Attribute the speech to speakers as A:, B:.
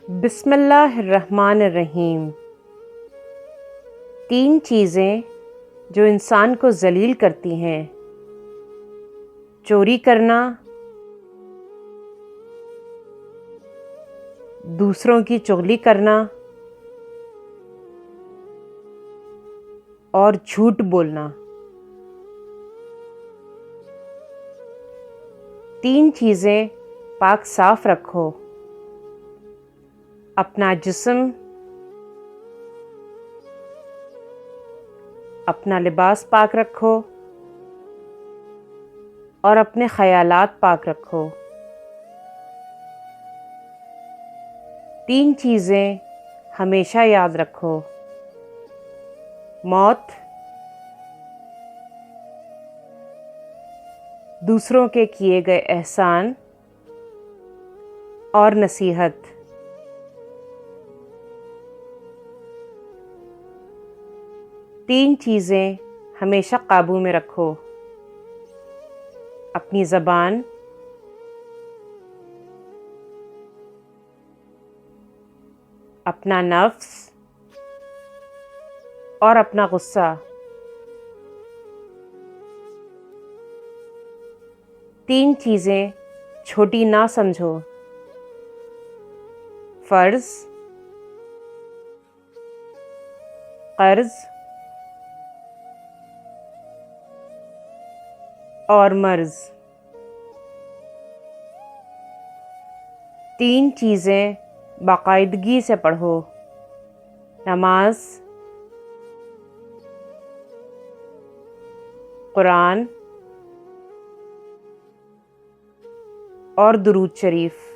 A: بسم اللہ الرحمن الرحیم۔ تین چیزیں جو انسان کو ذلیل کرتی ہیں: چوری کرنا، دوسروں کی چغلی کرنا اور جھوٹ بولنا۔ تین چیزیں پاک صاف رکھو: اپنا جسم، اپنا لباس پاک رکھو اور اپنے خیالات پاک رکھو۔ تین چیزیں ہمیشہ یاد رکھو: موت، دوسروں کے کیے گئے احسان اور نصیحت۔ تین چیزیں ہمیشہ قابو میں رکھو: اپنی زبان، اپنا نفس اور اپنا غصہ۔ تین چیزیں چھوٹی نہ سمجھو: فرض، قرض اور مرض۔ تین چیزیں باقاعدگی سے پڑھو: نماز، قرآن اور درود شریف۔